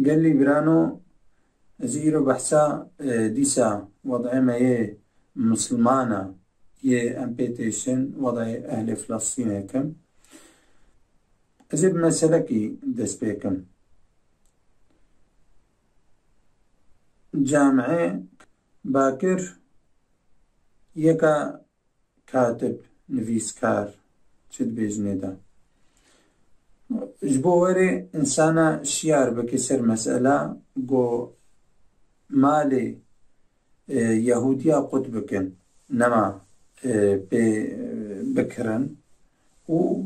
قال لي برانو زيرو بحثا ديسا وضع ما يه مسلمانة يه امبيتيشن وضع أهل فلسطين كم أزيب مسألكي دس بيكم جامعة باكر يكا كاتب نفيسكار شد بيجنيدا جبوري إنسانا شيار بكسر مسألة جو مالي يهودية قطبكن نما بكرن و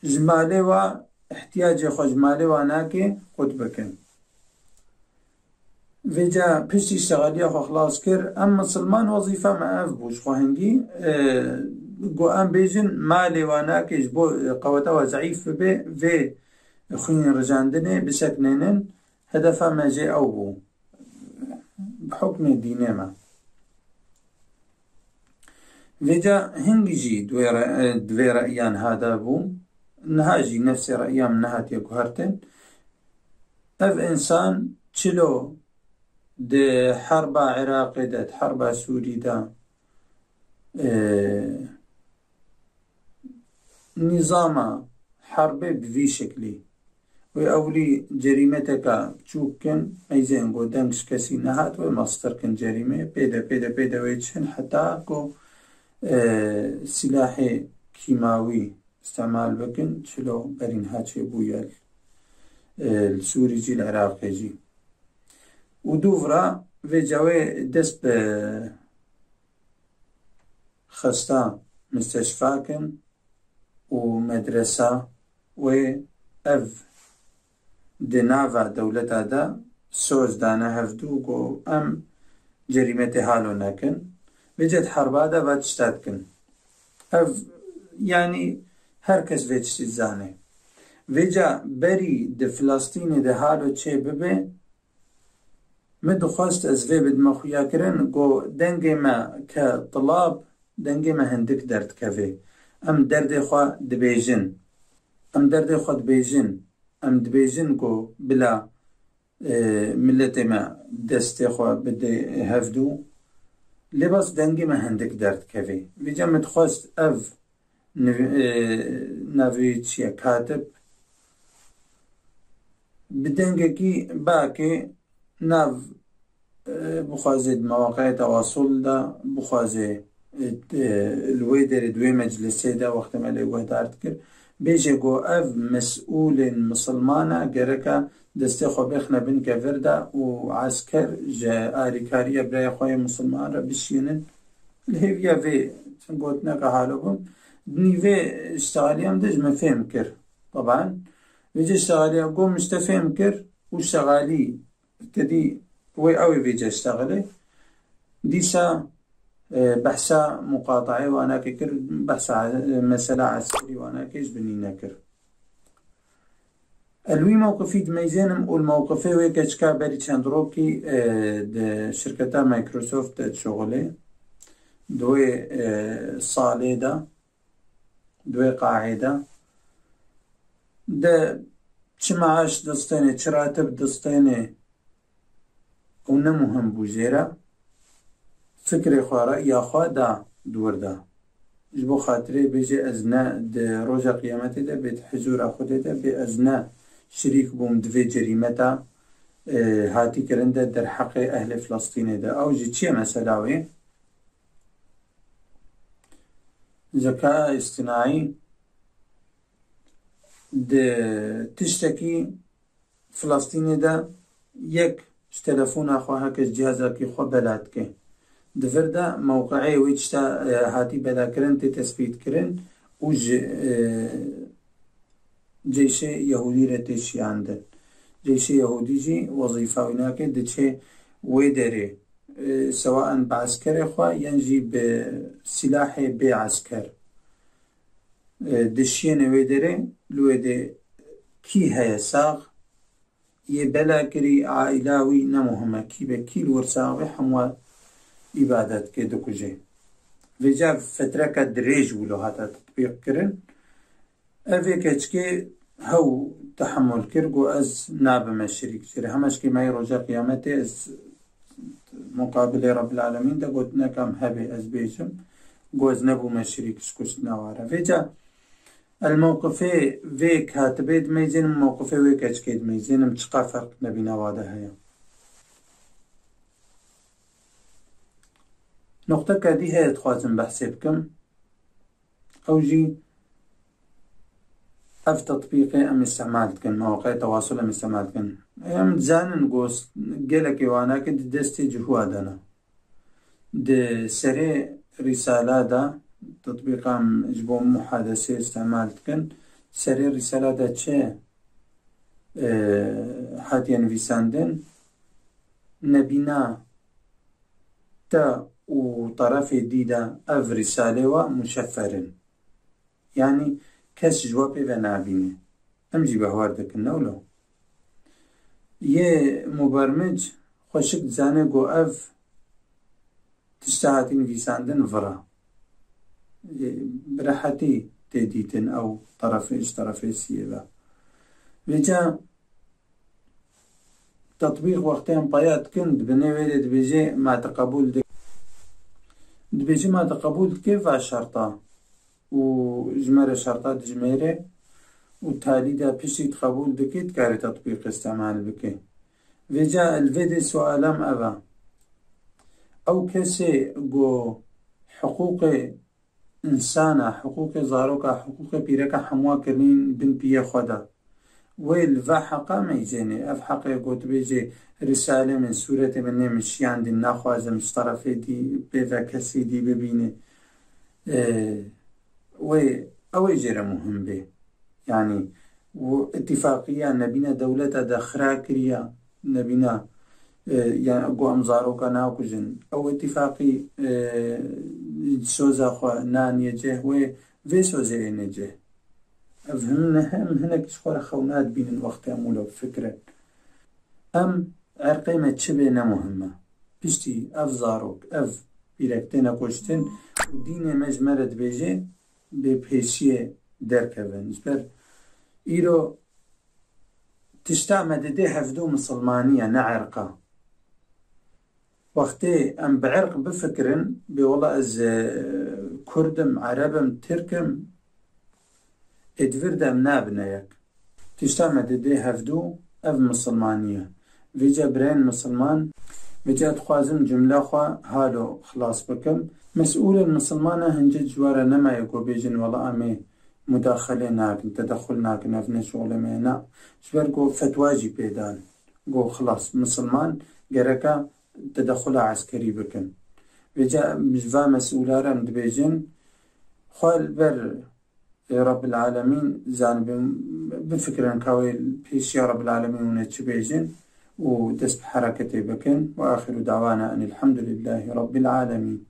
جمالي و احتياجي خو جمالي واناكي قطبكن فيجا بشتي اشتغالية خو خلاص كر أم مسلمان وظيفة ما أفبوش خو هنجي جو أم بيجن مالي واناكي جبو قوتا ضعيف في خوين رجاندني بسكنين هدفا ما جي أو بو بحكم دينما فيجا هنجي دوي رأيان هذا بو نهاجي نفس رأيان من نهات يكوهرتن اف انسان چلو ده حرب عراقي ده حرب سوري ده نظام حرب بذي شكلي وأولي جريمتك تشوكن أيزين قو دنكش كسي نهات ومصدر كن جريمة بيدا ويتشن حتى كو سلاح كيماوي استعمال بكن شلو برين هاتشي بويا السوري جي العراقي جي ودوفرا في جاوي دس خستا مستشفاكن ومدرسة و أف دنافا دولتا دا سوز دانا هفدو قو أم جريمة هالو ناكن بجد حربا دا باتشتاتكن أف يعني هركس فيتشتي زاني ویجا بری ده فلسطین ده حالو چه ببه مدو خواست از وی بدمخویا کرن گو دنگی ما که طلاب دنگی ما هندک درد کفه ام درد خواه دبیجن ام دبیجن گو بلا ملت ما دست خواه بده هفدو لباس دنگی ما هندک درد کفه ویجا مدو خواست اف نوی چیه کاتب بدنگکی باكي ناف بخوازي مواقع تواصل دا بخوازي الويدر دوي مجلسي دا وقت ما لي وهدارت كر بيجي قو اف مسؤول مسلمانا قركا دستي خو بيخنا بن كفردا وعسكر جا آريكاريا براي خوي مسلمان را بشينن الهيفيا في تنقوتنا كحالوكم دني في اشتغاليام دج ما فهم كر طبعا ويجي اشتغالي أقوم مستفهم كر واشتغالي تدي وي أوي بيجي اشتغلي ديسا بحثا مقاطعي وأنا كر بحثا مسألة عسكري وأنا كيش بني نكر الوي موقفي دميزينم والموقفي ويكاشكا بري تشاندروكي شركتا مايكروسوفت تشغلي دوي صالي دا دوي قاعدة ده چه معاش دستانه چه راتب دستانه اون مهم بوزیره فکر خواه رأی خواه دا دور دا جبو خاطره بيجي أزنا ده روجا قيامته ده بيت حزور أخوده ده بي أزنا شريك بوم دوي جريمتا هاتي كرنده در حق أهل فلسطين ده أو جي چيه مسلاوي ذكاء اصطناعي ده تشتكي فلسطيني ده يك تلفون أخوها كس جهازك خو بلاد كي دفر ده موقعي ويشتا هاتي بلا كرن تثبيت كرن وج جيش يهودي رتشي عندن جيش يهودي جي وظيفة هناك دتشي ويدري سواء بعسكر خو ينجي بسلاح بعسكر دشين ويدري لويدي كي هيا ساغ يبلا كري عائلاوي نمهمة كي بكي الورساوي حموال إبادات كي دوكوجي فيجا فترة كدريج ولو هاتا تطبيق كرن أفي كتشكي هەو تحمل کرد و ئەس نابمە شریک جرێ هەمەشکی مای ڕۆژە قیامەتێ ئەس مقابلێ رب العالمین دا گوتنەکەم هەبێ ئەس بێژم گۆز نەبوومە شریکش کوشتنەوارە vêca الموقفê vê katibê dimeyzînim موقفê wê keçikê dimeyzînim çiqa ferq nebîna de heye noqteka dî heye dixwazim behsê bikim ew jî ev tetbîqê em îstemal dikin mewaqeya tewasul em îstemal dikin em dizanin gelekê wanakê di destê cihûa de ne di serê rîsala da تطبيقا جبو محادثة استعمال كن سري رسالة چه حتى نفيساندن نبينا تا وطرف ديدا اف رسالة ومشفرن يعني كس جوابي ونابيني امجي بهواردك النولو يه مبرمج خوشك زانه قو اف تشتهاتي نفيساندن فرا براحتي تديتن أو طرفي سيبا ويجا تطبيق وقتين طيات كنت بنويل دبيجي ما تقبول دبيجي ما تقبول كيف شرطة وجمرة شرطات جميرة وتالي دا بشي تقبول دكيت كاري تطبيق استعمال بكي ويجا الفيديو سؤالام أبا أو كسي قو حقوق إنسانا حقوق زاروكا حقوق بيركا حموا كرين بن بيه خدا ويل فا حقا ما يجيني اف حقا يقول بيجي رسالة من سورة من مشيان دي ناخوازة مش طرفي دي بيفا كسي دي ببيني وي او يجير مهم بي يعني واتفاقية نبينا دولة داخرا كريا نبينا يعني أقو أمزاروكا ناكوجن أو اتفاقي سوزا خوا نان يجه وفي سوزا ينجه أفهمنا هم هناك شخورة خونات بين الوقت أمولو فكرة أم عرقيمة تشبينا مهمة بشتي أف زاروك أف بيركتنا كوشتن ودين مجمرة بيجي ببهشية دركبن جبر إيرو تشتعمد دي هفدو مسلمانية نعرقة وقتي أم بعرق بفكرن بولا از كردم عربم تركم ادفردم نابنيك تشتعمد دي هفدو اف مسلمانية ويجا برين مسلمان ويجا تخوازم جملة خوا هالو خلاص بكم مسؤول المسلمانة هنجد جوارا نما يكو بيجن ولا أمي مداخلة ناكن تدخل ناكن افنى شغل مينا شبر قو فتواجي بيدان قو خلاص مسلمان قركا تدخل عسكري بكن وجاء مجفا مسؤولارا دبيجن خوال بر رب العالمين زان بفكرا كاوي بيش يا رب العالمين ونتش بيجن ودس بحركتي بكن وآخر دعوانا أن الحمد لله رب العالمين.